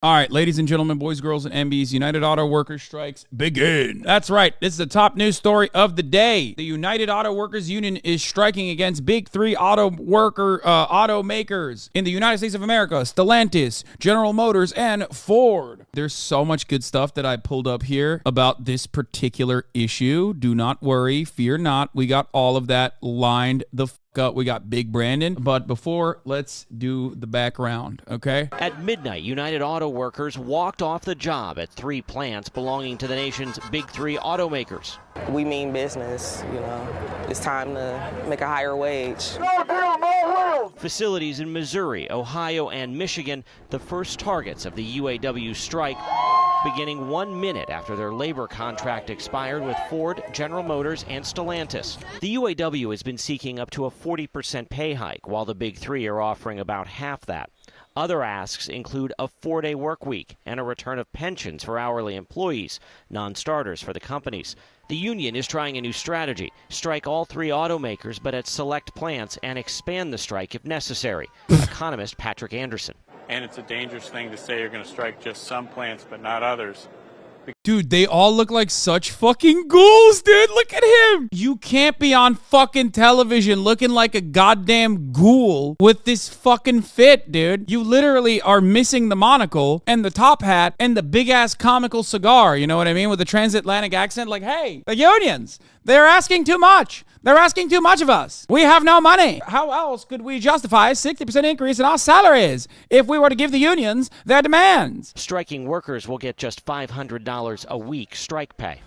All right, ladies and gentlemen, boys, girls, and MBs, United Auto Workers strikes begin. That's right. This is the top news story of the day. The United Auto Workers Union is striking against big three automakers in the United States of America: Stellantis, General Motors, and Ford. There's so much good stuff that I pulled up here about this particular issue. Do not worry. Fear not. We got all of that lined the up. We got Big Brandon. But before, let's do the background, okay? At midnight, United Auto Workers walked off the job at 3 plants belonging to the nation's big three automakers. We mean business, you know. It's time to make a higher wage. Facilities in Missouri, Ohio, and Michigan, the first targets of the UAW strike, beginning 1 minute after their labor contract expired with Ford, General Motors, and Stellantis. The UAW has been seeking up to a 40% pay hike, while the big three are offering about half that. Other asks include a 4-day work week and a return of pensions for hourly employees, non-starters for the companies. The union is trying a new strategy: strike all 3 automakers but at select plants and expand the strike if necessary. Economist Patrick Anderson. And it's a dangerous thing to say you're going to strike just some plants but not others. Dude, they all look like such fucking ghouls, dude. Look at him. You can't be on fucking television looking like a goddamn ghoul with this fucking fit, dude. You literally are missing the monocle and the top hat and the big-ass comical cigar, you know what I mean? With the transatlantic accent. Like, hey, the unions, they're asking too much. They're asking too much of us. We have no money. How else could we justify a 60% increase in our salaries if we were to give the unions their demands? Striking workers will get just $500 a week strike pay.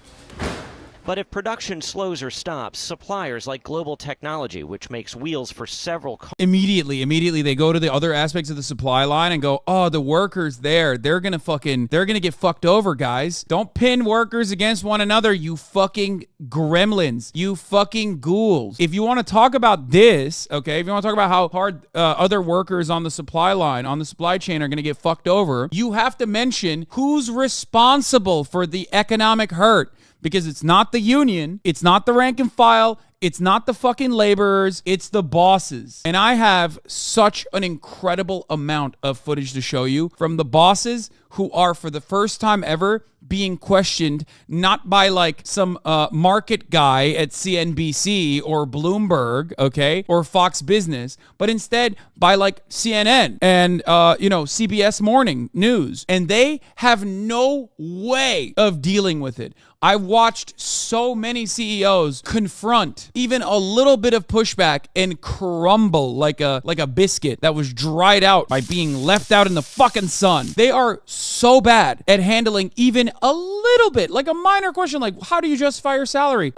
But if production slows or stops, suppliers like Global Technology, which makes wheels for several cars, immediately they go to the other aspects of the supply line and go, oh, the workers there, they're gonna get fucked over, guys. Don't pin workers against one another, you fucking gremlins, you fucking ghouls. If you want to talk about this, okay, if you want to talk about how hard other workers on the supply line, on the supply chain are gonna get fucked over, you have to mention who's responsible for the economic hurt. Because it's not the union, it's not the rank and file, it's not the fucking laborers, it's the bosses. And I have such an incredible amount of footage to show you from the bosses who are, for the first time ever, being questioned not by like some market guy at CNBC or Bloomberg, okay, or Fox Business, but instead by like CNN and CBS Morning News, and they have no way of dealing with it. I watched so many CEOs confront even a little bit of pushback and crumble like a biscuit that was dried out by being left out in the fucking sun. They are so bad at handling even a little bit, like a minor question, like how do you justify your salary?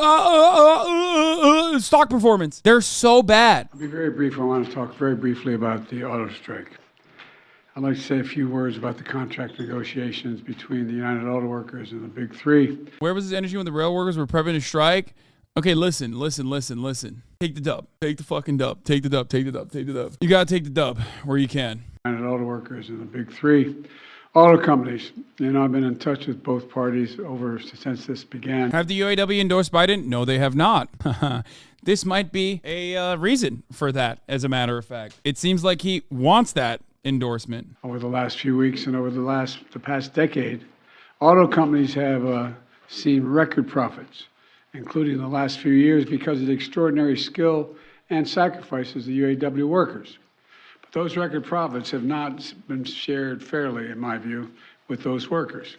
Stock performance. They're so bad. I'll be very brief. I want to talk very briefly about the auto strike. I'd like to say a few words about the contract negotiations between the United Auto Workers and the Big Three. Where was this energy when the rail workers were prepping to strike? Okay, listen. Take the dub. Take the fucking dub. Take the dub. You gotta take the dub where you can. United Auto Workers and the Big Three auto companies. I've been in touch with both parties since this began. Have the UAW endorsed Biden? No, they have not. This might be a reason for that, as a matter of fact. It seems like he wants that endorsement. Over the last few weeks and over the past decade, auto companies have seen record profits, including the last few years, because of the extraordinary skill and sacrifices of the UAW workers. But those record profits have not been shared fairly, in my view, with those workers.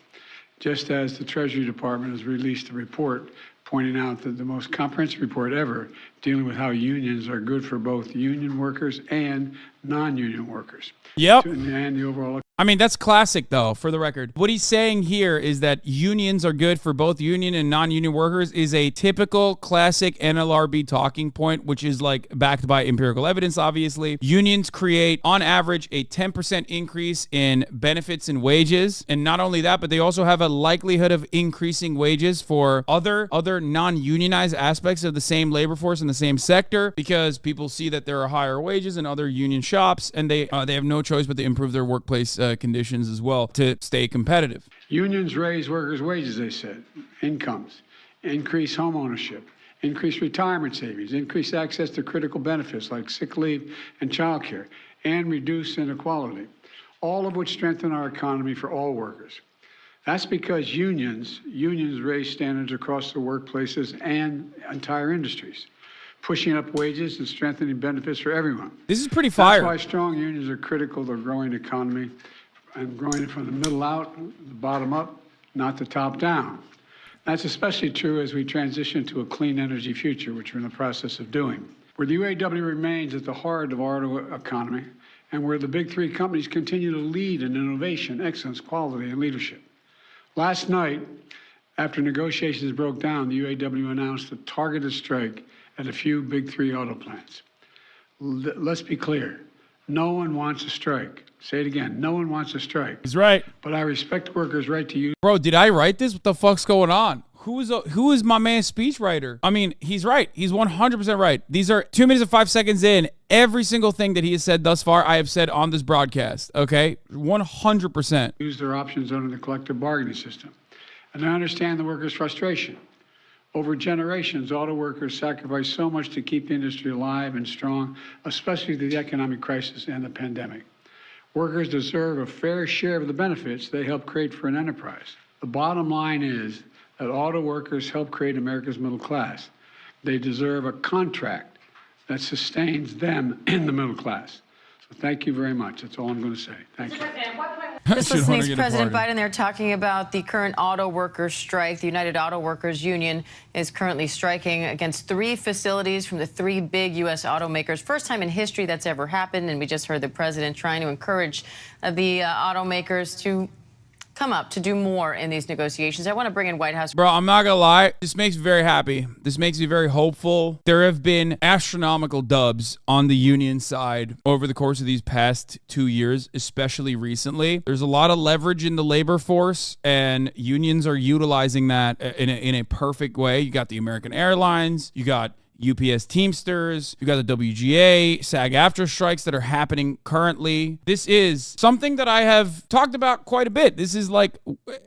Just as the Treasury Department has released a report pointing out that the most comprehensive report ever dealing with how unions are good for both union workers and non-union workers. Yep. And the overall. I mean, that's classic, though, for the record. What he's saying here is that unions are good for both union and non-union workers is a typical classic NLRB talking point, which is like backed by empirical evidence, obviously. Unions create, on average, a 10% increase in benefits and wages. And not only that, but they also have a likelihood of increasing wages for other non-unionized aspects of the same labor force in the same sector, because people see that there are higher wages in other union shops, and they have no choice but to improve their workplace conditions as well to stay competitive. Unions raise workers' wages, they said, incomes, increase home ownership, increase retirement savings, increase access to critical benefits like sick leave and child care, and reduce inequality. all of which strengthen our economy for all workers. That's because unions raise standards across the workplaces and entire industries, pushing up wages and strengthening benefits for everyone. This is pretty fire. That's why strong unions are critical to a growing economy and growing it from the middle out, the bottom up, not the top down. That's especially true as we transition to a clean energy future, which we're in the process of doing. Where the UAW remains at the heart of our auto economy and where the big three companies continue to lead in innovation, excellence, quality, and leadership. Last night, after negotiations broke down, the UAW announced a targeted strike at a few big three auto plants. Let's be clear. No one wants a strike. Say it again. No one wants a strike. He's right. But I respect workers' right to use. Bro, did I write this? What the fuck's going on? Who is my man's speechwriter? I mean, he's right. He's 100% right. These are 2 minutes and 5 seconds in. Every single thing that he has said thus far, I have said on this broadcast. Okay? 100%. Use their options under the collective bargaining system. And I understand the workers' frustration. Over generations, auto workers sacrificed so much to keep the industry alive and strong, especially through the economic crisis and the pandemic. Workers deserve a fair share of the benefits they help create for an enterprise. The bottom line is that auto workers help create America's middle class. They deserve a contract that sustains them in the middle class. So thank you very much. That's all I'm going to say. Thank you. Just listening to President Biden, they're talking about the current auto workers strike. The United Auto Workers Union is currently striking against 3 facilities from the 3 big U.S. automakers. First time in history that's ever happened, and we just heard the president trying to encourage the automakers to come up to do more in these negotiations. I want to bring in White House. Bro, I'm not gonna lie. This makes me very happy. This makes me very hopeful. There have been astronomical dubs on the union side over the course of these past 2 years, especially recently. There's a lot of leverage in the labor force, and unions are utilizing that in a perfect way. You got the American Airlines. You got UPS Teamsters, you got the WGA, SAG-AFTRA strikes that are happening currently. This is something that I have talked about quite a bit. This is like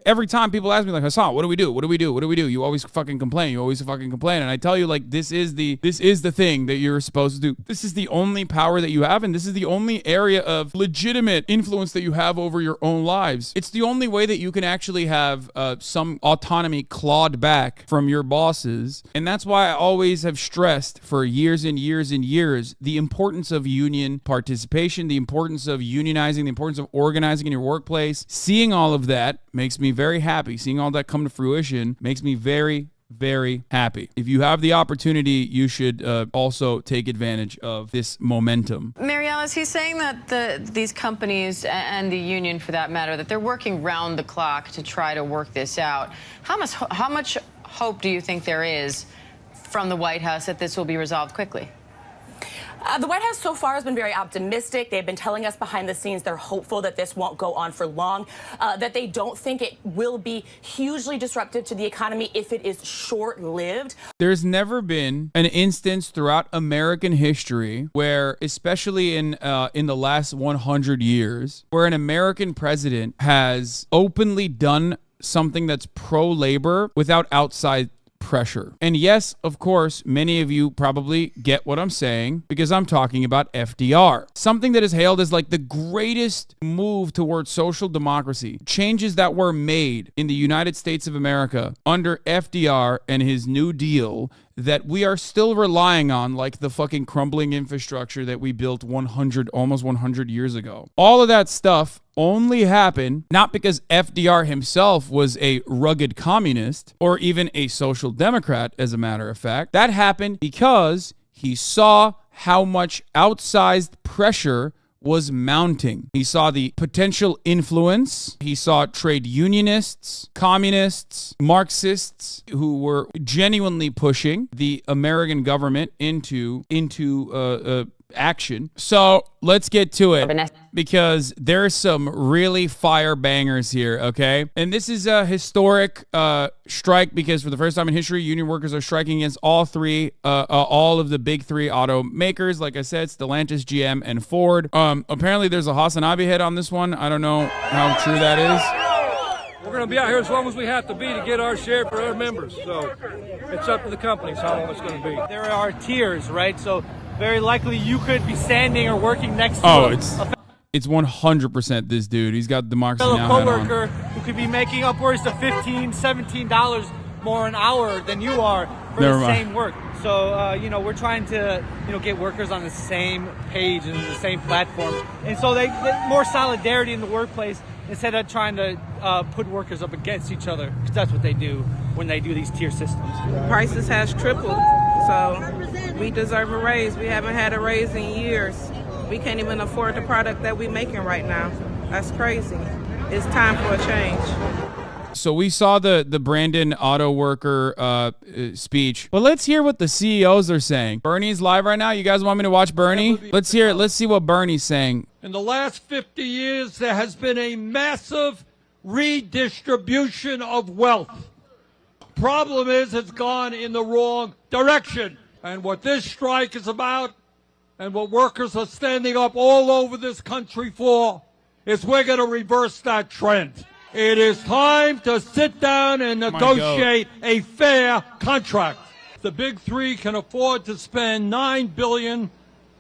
every time people ask me like, Hassan, what do we do? What do we do? What do we do? You always fucking complain. You always fucking complain. And I tell you, like, this is the thing that you're supposed to do. This is the only power that you have, and this is the only area of legitimate influence that you have over your own lives. It's the only way that you can actually have some autonomy clawed back from your bosses. And that's why I always have stressed for years and years and years the importance of union participation, the importance of unionizing, the importance of organizing in your workplace. Seeing all of that makes me very happy. Seeing all that come to fruition makes me very, very happy. If you have the opportunity, you should also take advantage of this momentum. Marielle, he's saying that these companies and the union, for that matter, that they're working round the clock to try to work this out. How much hope do you think there is from the White House that this will be resolved quickly? The White House so far has been very optimistic. They've been telling us behind the scenes they're hopeful that this won't go on for long, that they don't think it will be hugely disruptive to the economy if it is short-lived. There's never been an instance throughout American history where, especially in the last 100 years, where an American president has openly done something that's pro-labor without outside pressure. And yes, of course, many of you probably get what I'm saying because I'm talking about FDR. Something that is hailed as like the greatest move towards social democracy. Changes that were made in the United States of America under FDR and his New Deal that we are still relying on, like the fucking crumbling infrastructure that we built almost 100 years ago. All of that stuff only happened not because FDR himself was a rugged communist or even a social democrat, as a matter of fact. That happened because he saw how much outsized pressure was mounting. He saw the potential influence. He saw trade unionists, communists, Marxists who were genuinely pushing the American government into action. So let's get to it because there's some really fire bangers here, okay? And this is a historic strike because for the first time in history, union workers are striking against all of the big 3 automakers. Like I said, Stellantis, GM, and Ford. Apparently there's a Hasanabi head on this one. I don't know how true that is. We're going to be out here as long as we have to be to get our share for our members. So it's up to the companies how long it's going to be. There are tiers, right? So very likely you could be standing or working next to It's 100% this dude. He's got Democracy fellow Now! hat on. coworker who could be making upwards to $15, $17 more an hour than you are for the same work. So, you know, we're trying to, you know, get workers on the same page and the same platform. And so they more solidarity in the workplace instead of trying to put workers up against each other, because that's what they do when they do these tier systems. Prices has tripled, so we deserve a raise. We haven't had a raise in years. We can't even afford the product that we're making right now. That's crazy. It's time for a change. So we saw the Brandon auto worker speech, but let's hear what the CEOs are saying. Bernie's live right now. You guys want me to watch Bernie? Let's hear it. Let's see what Bernie's saying. In the last 50 years, there has been a massive redistribution of wealth. Problem is, it's gone in the wrong direction. And what this strike is about, and what workers are standing up all over this country for, is we're going to reverse that trend. It is time to sit down and negotiate a fair contract. The big three can afford to spend $9 billion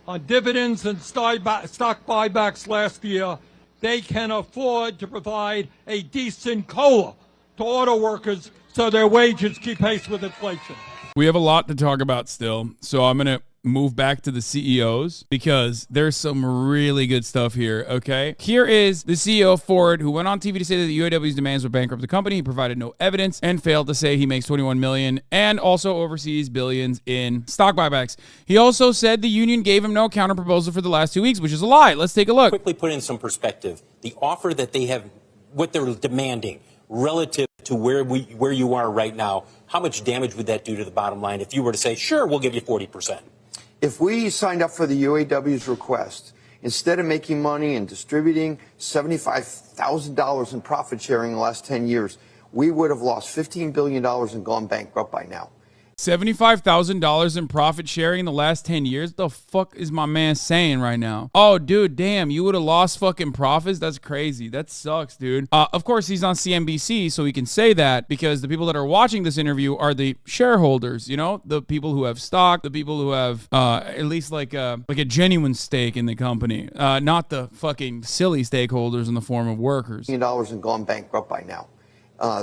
on dividends and stock buybacks last year. They can afford to provide a decent COLA to auto workers so their wages keep pace with inflation. We have a lot to talk about still, so I'm going to move back to the CEOs because there's some really good stuff here, okay? Here is the CEO of Ford, who went on TV to say that the UAW's demands would bankrupt the company. He provided no evidence and failed to say he makes $21 million and also oversees billions in stock buybacks. He also said the union gave him no counterproposal for the last 2 weeks, which is a lie. Let's take a look. Quickly put in some perspective. The offer that they have, what they're demanding relative to where you are right now, how much damage would that do to the bottom line if you were to say, sure, we'll give you 40%? If we signed up for the UAW's request, instead of making money and distributing $75,000 in profit sharing in the last 10 years, we would have lost $15 billion and gone bankrupt by now. $75,000 in profit sharing in the last 10 years? The fuck is my man saying right now? Oh, dude, damn, you would have lost fucking profits? That's crazy. That sucks, dude. Of course, he's on CNBC, so he can say that because the people that are watching this interview are the shareholders, you know? The people who have stock, the people who have at least like a genuine stake in the company, not the fucking silly stakeholders in the form of workers. $1 and gone bankrupt by now.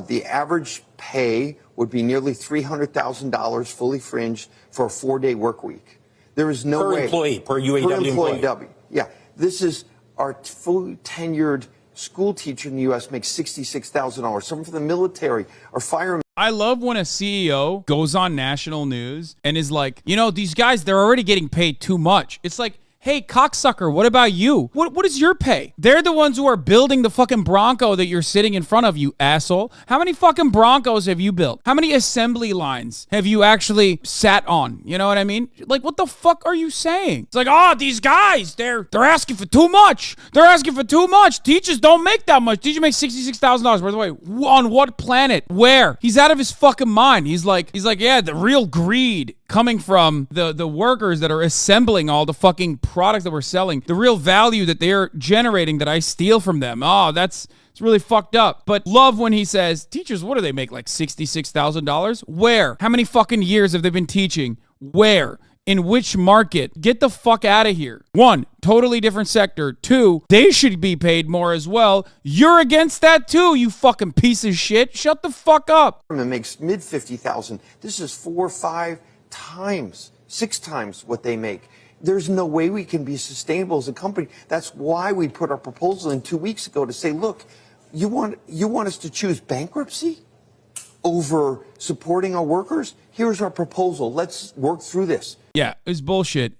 The average pay would be nearly $300,000 fully fringed for a 4-day work week. There is no way. Per UAW employee. Yeah. This is our fully tenured school teacher in the U.S. makes $66,000. Someone from the military or firemen. I love when a CEO goes on national news and is like, you know, these guys, they're already getting paid too much. It's like, hey, cocksucker, what about you? What is your pay? They're the ones who are building the fucking Bronco that you're sitting in front of, you asshole. How many fucking Broncos have you built? How many assembly lines have you actually sat on? You know what I mean? Like, what the fuck are you saying? It's like, oh, these guys, they're asking for too much. They're asking for too much. Teachers don't make that much. Teachers make $66,000. By the way, on what planet? Where? He's out of his fucking mind. He's like, yeah, the real greed coming from the workers that are assembling all the fucking products that we're selling, the real value that they're generating that I steal from them. Oh, it's really fucked up. But love when he says, teachers, what do they make, like $66,000? Where? How many fucking years have they been teaching? Where? In which market? Get the fuck out of here. 1, totally different sector. 2, they should be paid more as well. You're against that too, you fucking piece of shit. Shut the fuck up. It makes mid $50,000. This is 4 or 5 times, 6 times what they make. There's no way we can be sustainable as a company. That's why we put our proposal in 2 weeks ago to say, look, you want us to choose bankruptcy over supporting our workers? Here's our proposal. Let's work through this. Yeah, it's bullshit.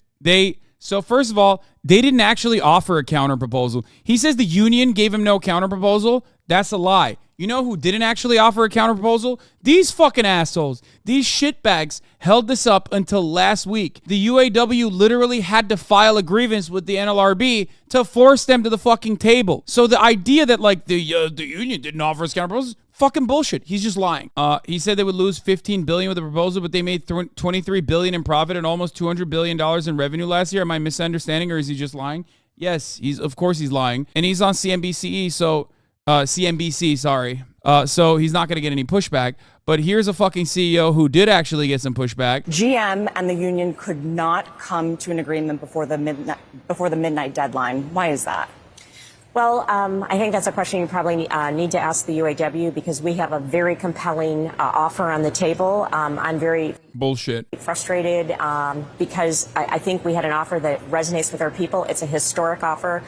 So first of all, they didn't actually offer a counter proposal. He says the union gave him no counter proposal. That's a lie. You know who didn't actually offer a counter proposal? These fucking assholes. These shitbags held this up until last week. The UAW literally had to file a grievance with the NLRB to force them to the fucking table. So the idea that like the union didn't offer us counter proposals, fucking bullshit. He's just lying. He said they would lose $15 billion with the proposal, but they made $23 billion in profit and almost $200 billion in revenue last year. Am I misunderstanding, or is he just lying? Yes, of course he's lying. And he's on CNBC, so CNBC, sorry. So he's not going to get any pushback. But here's a fucking CEO who did actually get some pushback. GM and the union could not come to an agreement before the midnight deadline. Why is that? Well, I think that's a question you probably need to ask the UAW, because we have a very compelling offer on the table. I'm very frustrated because I think we had an offer that resonates with our people. It's a historic offer.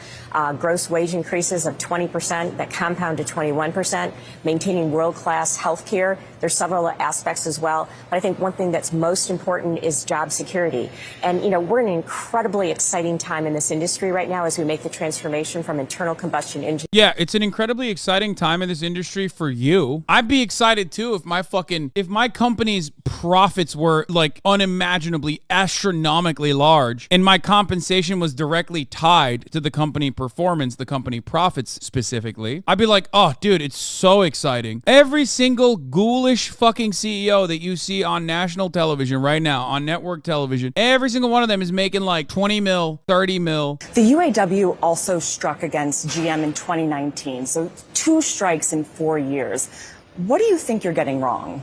Gross wage increases of 20% that compound to 21%, maintaining world-class health care. There's several aspects as well. But I think one thing that's most important is job security. And, we're in an incredibly exciting time in this industry right now as we make the transformation from internal combustion engine. Yeah, it's an incredibly exciting time in this industry for you. I'd be excited too if my company's profits were like unimaginably astronomically large and my compensation was directly tied to the company performance, the company profits specifically. I'd be like, oh dude, it's so exciting. Every single ghoulish fucking CEO that you see on national television right now, on network television, every single one of them is making like 20 mil, 30 mil. The UAW also struck against GM in 2019, so 2 strikes in 4 years. What do you think you're getting wrong?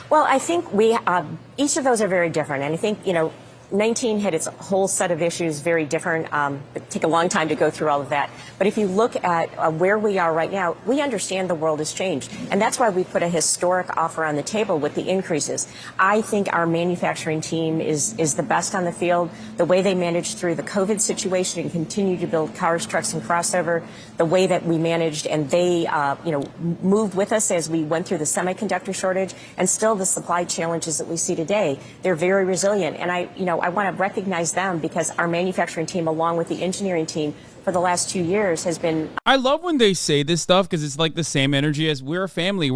Well, I think each of those are very different. And I think, 19 hit its whole set of issues very different. It take a long time to go through all of that. But if you look at where we are right now, we understand the world has changed. And that's why we put a historic offer on the table with the increases. I think our manufacturing team is the best on the field. The way they managed through the COVID situation and continue to build cars, trucks, and crossover, the way that we managed and they, moved with us as we went through the semiconductor shortage and still the supply challenges that we see today, they're very resilient. And I want to recognize them because our manufacturing team, along with the engineering team, for the last 2 years has been... I love when they say this stuff because it's like the same energy as we're a family.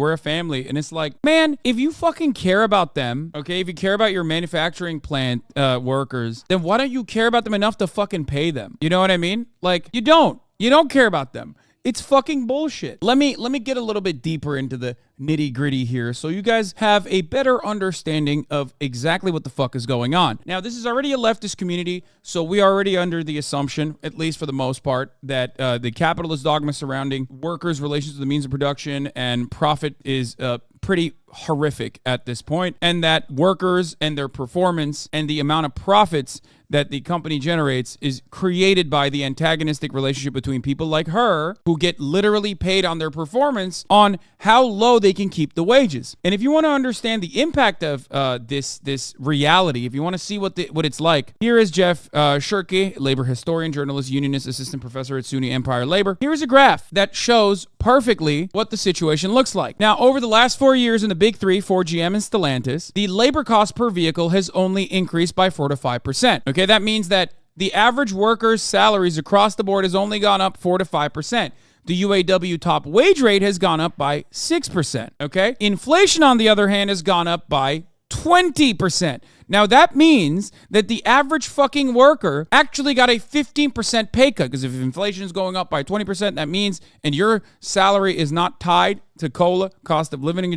And it's like, man, if you fucking care about them, okay, if you care about your manufacturing plant workers, then why don't you care about them enough to fucking pay them? You know what I mean? Like, you don't care about them. It's fucking bullshit. Let me get a little bit deeper into the nitty gritty here so you guys have a better understanding of exactly what the fuck is going on. Now, this is already a leftist community, so we are already under the assumption, at least for the most part, that the capitalist dogma surrounding workers' relations to the means of production and profit is pretty horrific at this point, and that workers and their performance and the amount of profits that the company generates is created by the antagonistic relationship between people like her who get literally paid on their performance on how low they can keep the wages. And if you want to understand the impact of this reality, if you want to see what it's like, here is Jeff Shirky, labor historian, journalist, unionist, assistant professor at SUNY Empire Labor. Here's a graph that shows perfectly what the situation looks like. Now, over the last 4 years in the big three, Ford, GM, and Stellantis, the labor cost per vehicle has only increased by 4 to 5%. Okay, that means that the average worker's salaries across the board has only gone up 4 to 5%. The UAW top wage rate has gone up by 6%, okay? Inflation, on the other hand, has gone up by 20%. Now, that means that the average fucking worker actually got a 15% pay cut, because if inflation is going up by 20%, that means, and your salary is not tied to COLA, cost of living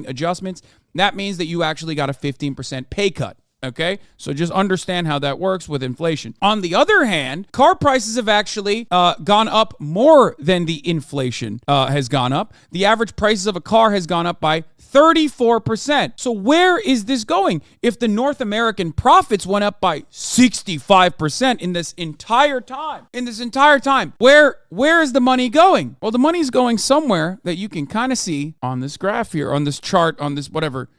adjustments, that means that you actually got a 15% pay cut. Okay, so just understand how that works with inflation. On the other hand, car prices have actually gone up more than the inflation has gone up. The average prices of a car has gone up by 34%. So where is this going? If the North American profits went up by 65% in this entire time, where is the money going? Well, the money's going somewhere that you can kind of see on this graph here, on this chart, on this whatever.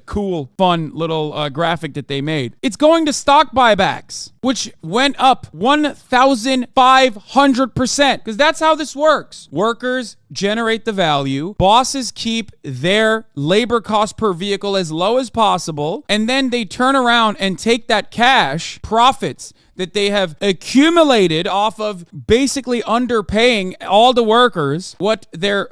Cool, fun little graphic that they made. It's going to stock buybacks, which went up 1,500%, because that's how this works. Workers generate the value, bosses keep their labor cost per vehicle as low as possible, and then they turn around and take that cash, profits, that they have accumulated off of basically underpaying all the workers what their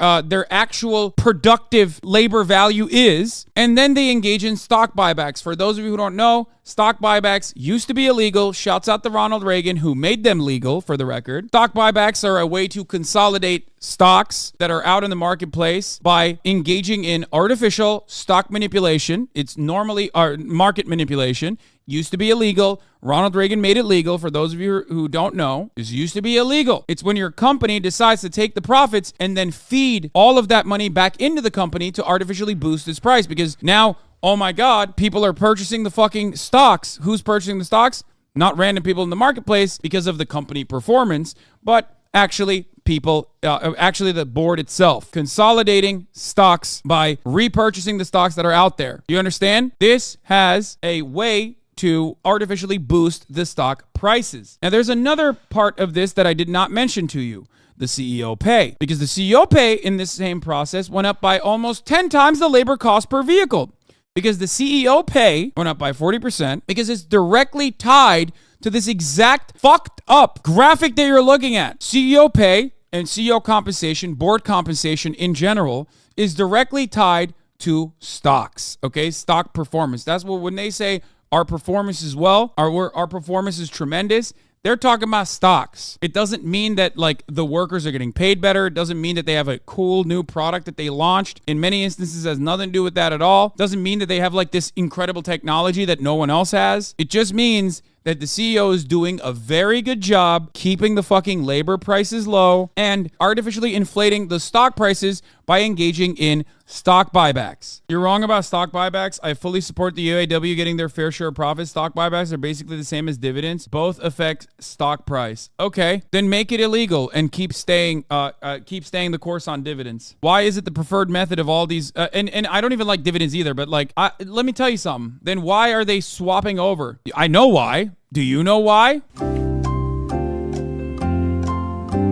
actual productive labor value is, and then they engage in stock buybacks. For those of you who don't know, stock buybacks used to be illegal. Shouts out to Ronald Reagan, who made them legal, for the record. Stock buybacks are a way to consolidate stocks that are out in the marketplace by engaging in artificial stock manipulation. It's normally market manipulation. Used to be illegal. Ronald Reagan made it legal. For those of you who don't know, this used to be illegal. It's when your company decides to take the profits and then feed all of that money back into the company to artificially boost its price, because now, oh my God, people are purchasing the fucking stocks. Who's purchasing the stocks? Not random people in the marketplace because of the company performance, but actually the board itself, consolidating stocks by repurchasing the stocks that are out there. You understand? This has a way to artificially boost the stock prices. Now, there's another part of this that I did not mention to you. The CEO pay, because the CEO pay in this same process went up by almost 10 times the labor cost per vehicle, because the CEO pay went up by 40%, because it's directly tied to this exact fucked up graphic that you're looking at. CEO pay and CEO compensation, board compensation in general, is directly tied to stocks, okay? Stock performance. That's what, when they say our performance is our performance is tremendous, they're talking about stocks. It doesn't mean that like the workers are getting paid better. It doesn't mean that they have a cool new product that they launched. In many instances, it has nothing to do with that at all. It doesn't mean that they have like this incredible technology that no one else has. It just means that the CEO is doing a very good job keeping the fucking labor prices low and artificially inflating the stock prices by engaging in stock buybacks. You're wrong about stock buybacks. I fully support the UAW getting their fair share of profits. Stock buybacks are basically the same as dividends. Both affect stock price. Okay, then make it illegal and keep staying the course on dividends. Why is it the preferred method of all these? And I don't even like dividends either, but like, let me tell you something. Then why are they swapping over? I know why. Do you know why?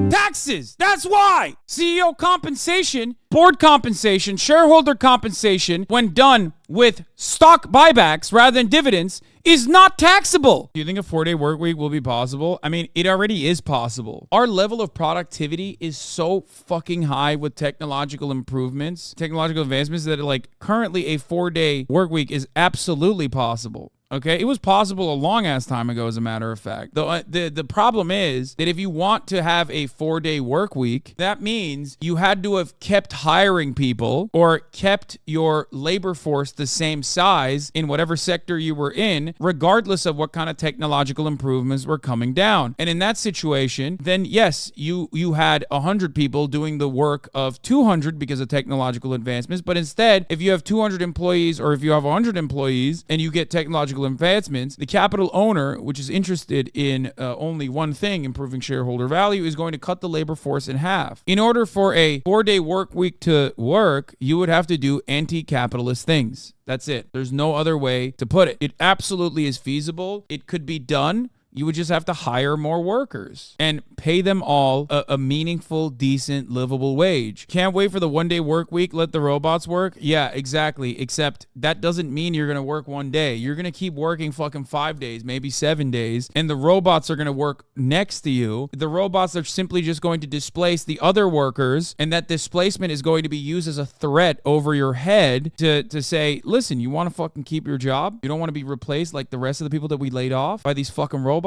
Taxes. That's why. CEO compensation, board compensation, shareholder compensation, when done with stock buybacks rather than dividends, is not taxable. Do you think a 4-day work week will be possible? I mean, it already is possible. Our level of productivity is so fucking high with technological improvements, technological advancements, that like currently a 4-day work week is absolutely possible. Okay, it was possible a long ass time ago, as a matter of fact. The problem is that if you want to have a 4-day work week, that means you had to have kept hiring people or kept your labor force the same size in whatever sector you were in, regardless of what kind of technological improvements were coming down. And in that situation, then yes, you had 100 people doing the work of 200 because of technological advancements. But instead, if you have 200 employees or if you have 100 employees and you get technological advancements, the capital owner, which is interested in only one thing, improving shareholder value, is going to cut the labor force in half. In order for a 4-day work week to work, you would have to do anti-capitalist things. That's it. There's no other way to put it. It absolutely is feasible. It could be done. You would just have to hire more workers and pay them all a meaningful, decent, livable wage. Can't wait for the 1-day work week, let the robots work? Yeah, exactly. Except that doesn't mean you're going to work 1 day. You're going to keep working fucking 5 days, maybe 7 days, and the robots are going to work next to you. The robots are simply just going to displace the other workers, and that displacement is going to be used as a threat over your head to say, listen, you want to fucking keep your job? You don't want to be replaced like the rest of the people that we laid off by these fucking robots?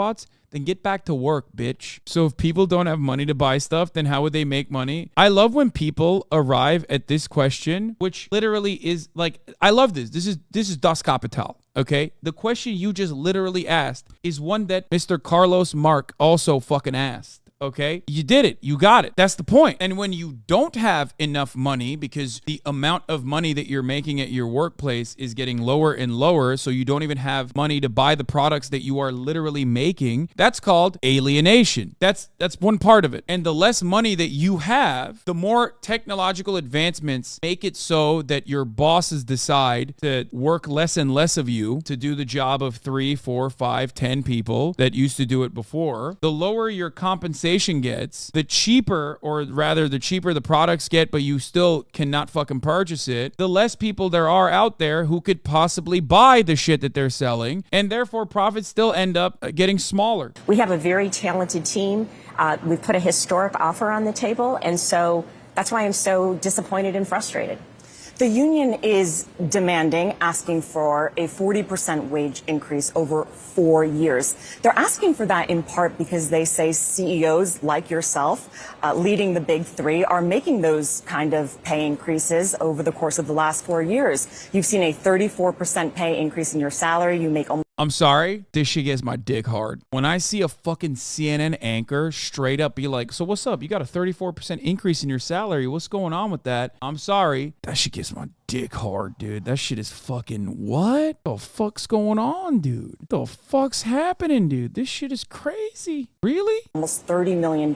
Then get back to work, bitch. So if people don't have money to buy stuff, then how would they make money? I love when people arrive at this question, which literally is like, I love this. This is Das Kapital. Okay? The question you just literally asked is one that Mr. Carlos Mark also fucking asked. Okay, you did it. You got it. That's the point. And when you don't have enough money because the amount of money that you're making at your workplace is getting lower and lower, so you don't even have money to buy the products that you are literally making, that's called alienation. That's one part of it. And the less money that you have, the more technological advancements make it so that your bosses decide to work less and less of you to do the job of 3, 4, 5, 10 people that used to do it before. The lower your compensation gets, the cheaper the products get, but you still cannot fucking purchase it, the less people there are out there who could possibly buy the shit that they're selling, and therefore profits still end up getting smaller. We have a very talented team. We've put a historic offer on the table, and so that's why I'm so disappointed and frustrated. The union is asking for a 40% wage increase over 4 years. They're asking for that in part because they say CEOs like yourself, leading the big three, are making those kind of pay increases over the course of the last 4 years. You've seen a 34% pay increase in your salary. You make almost... I'm sorry, this shit gets my dick hard. When I see a fucking CNN anchor straight up be like, so what's up? You got a 34% increase in your salary. What's going on with that? I'm sorry. That shit gets my dick hard, dude. That shit is fucking what? The fuck's going on, dude? The fuck's happening, dude? This shit is crazy. Really? almost $30 million.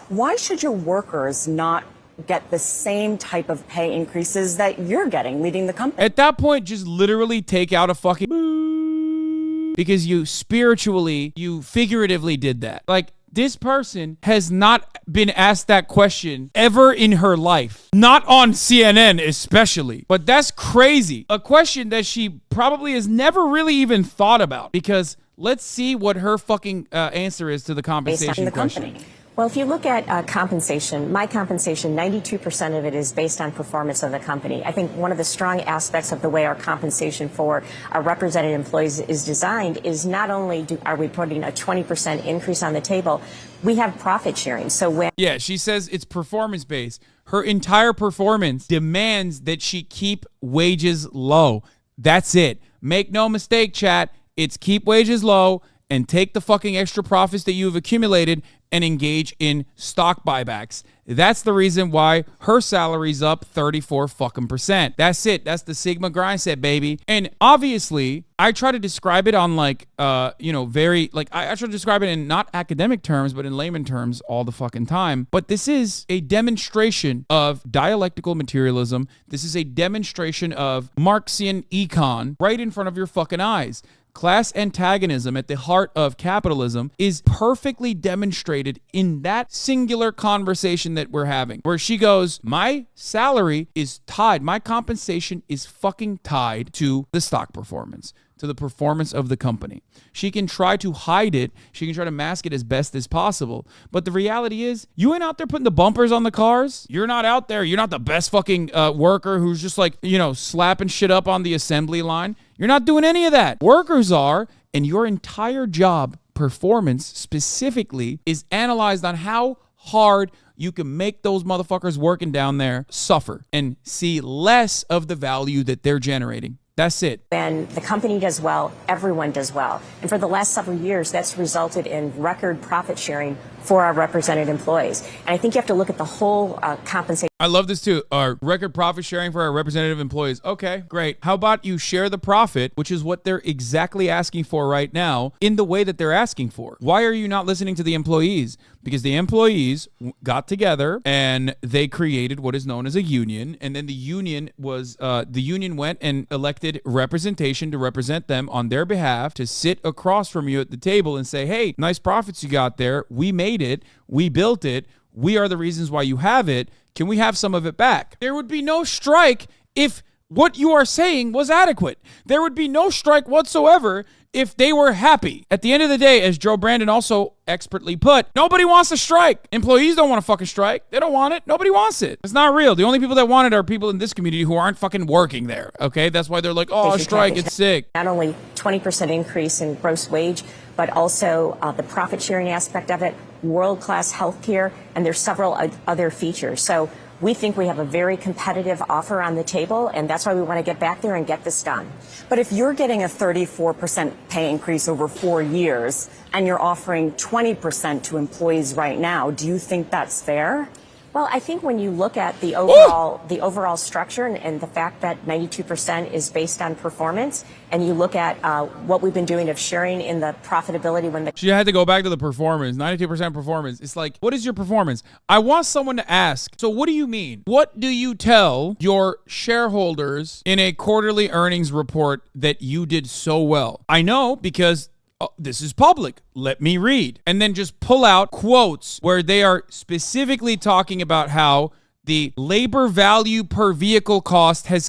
Why should your workers not get the same type of pay increases that you're getting leading the company? At that point, just literally take out a fucking because you spiritually, you figuratively did that. Like, this person has not been asked that question ever in her life. Not on CNN especially. But that's crazy. A question that she probably has never really even thought about. Because let's see what her fucking answer is to the compensation question. Company. Well, if you look at compensation, my compensation, 92% of it is based on performance of the company. I think one of the strong aspects of the way our compensation for our represented employees is designed is not only are we putting a 20% increase on the table, we have profit sharing. So when she says it's performance based. Her entire performance demands that she keep wages low. That's it. Make no mistake, chat. It's keep wages low and take the fucking extra profits that you've accumulated and engage in stock buybacks. That's the reason why her salary's up 34%. That's it. That's the Sigma grind set, baby. And obviously, I try to describe it on like, very, like, I try to describe it in not academic terms, but in layman terms all the fucking time. But this is a demonstration of dialectical materialism. This is a demonstration of Marxian econ right in front of your fucking eyes. Class antagonism at the heart of capitalism is perfectly demonstrated in that singular conversation that we're having, where she goes, my salary is tied, my compensation is fucking tied to the stock performance, to the performance of the company. She can try to hide it. She can try to mask it as best as possible. But the reality is, you ain't out there putting the bumpers on the cars. You're not out there. You're not the best fucking worker who's just like, slapping shit up on the assembly line. You're not doing any of that. Workers are, and your entire job performance specifically is analyzed on how hard you can make those motherfuckers working down there suffer and see less of the value that they're generating. That's it. When the company does well, everyone does well. And for the last several years, that's resulted in record profit sharing for our represented employees. And I think you have to look at the whole compensation. I love this too. Our record profit sharing for our representative employees. Okay, great. How about you share the profit, which is what they're exactly asking for right now, in the way that they're asking for? Why are you not listening to the employees? Because the employees got together and they created what is known as a union. And then the union went and elected representation to represent them on their behalf, to sit across from you at the table and say, hey, nice profits you got there. We made it. We built it. We are the reasons why you have it. Can we have some of it back? There would be no strike if what you are saying was adequate. There would be no strike whatsoever if they were happy. At the end of the day, as Joe Brandon also expertly put, nobody wants to strike. Employees don't want to fucking strike. They don't want it. Nobody wants it. It's not real. The only people that want it are people in this community who aren't fucking working there. Okay? That's why they're like, oh, strike, it's sick. Not only 20% increase in gross wage, but also the profit sharing aspect of it, world-class health care, and there's several other features. So we think we have a very competitive offer on the table, and that's why we want to get back there and get this done. But if you're getting a 34% pay increase over 4 years and you're offering 20% to employees right now, do you think that's fair? Well, I think when you look at the overall structure and the fact that 92% is based on performance, and you look at what we've been doing of sharing in the profitability when she had to go back to the performance, 92% performance. It's like, what is your performance? I want someone to ask, so what do you mean? What do you tell your shareholders in a quarterly earnings report that you did so well? I know because this is public. Let me read. And then just pull out quotes where they are specifically talking about how the labor value per vehicle cost has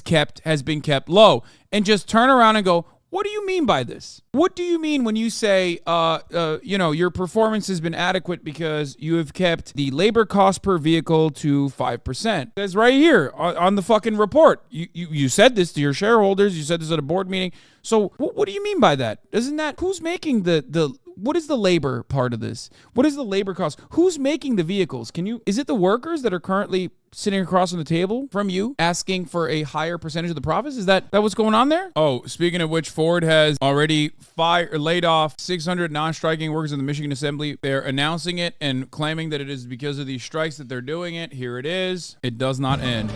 been kept low. And just turn around and go, what do you mean by this? What do you mean when you say, your performance has been adequate because you have kept the labor cost per vehicle to 5%? That's right here on the fucking report. You said this to your shareholders. You said this at a board meeting. So what do you mean by that? Isn't that, who's making what is the labor part of this? What is the labor cost? Who's making the vehicles? Is it the workers that are currently sitting across on the table from you asking for a higher percentage of the profits? Is that what's going on there? Oh, speaking of which, Ford has already laid off 600 non-striking workers in the Michigan Assembly. They're announcing it and claiming that it is because of these strikes that they're doing it. Here it is. It does not end.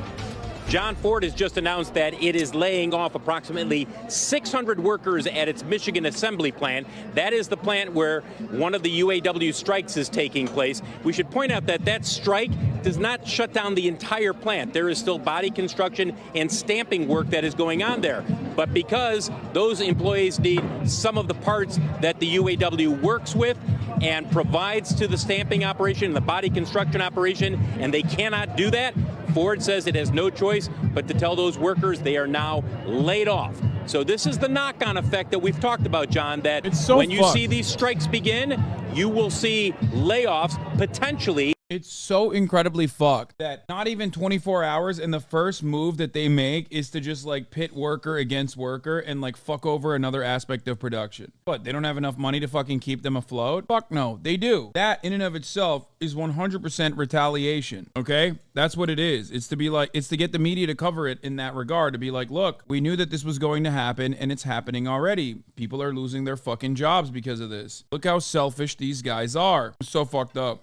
John Ford has just announced that it is laying off approximately 600 workers at its Michigan assembly plant. That is the plant where one of the UAW strikes is taking place. We should point out that that strike does not shut down the entire plant. There is still body construction and stamping work that is going on there. But because those employees need some of the parts that the UAW works with and provides to the stamping operation, the body construction operation, and they cannot do that, Ford says it has no choice but to tell those workers they are now laid off. So this is the knock-on effect that we've talked about, John, that when you see these strikes begin, you will see layoffs potentially. It's so incredibly fucked that not even 24 hours and the first move that they make is to just like pit worker against worker and like fuck over another aspect of production. But they don't have enough money to fucking keep them afloat? Fuck no, they do. That in and of itself is 100% retaliation, okay? That's what it is. It's to be like, it's to get the media to cover it in that regard, to be like, look, we knew that this was going to happen and it's happening already. People are losing their fucking jobs because of this. Look how selfish these guys are. So fucked up.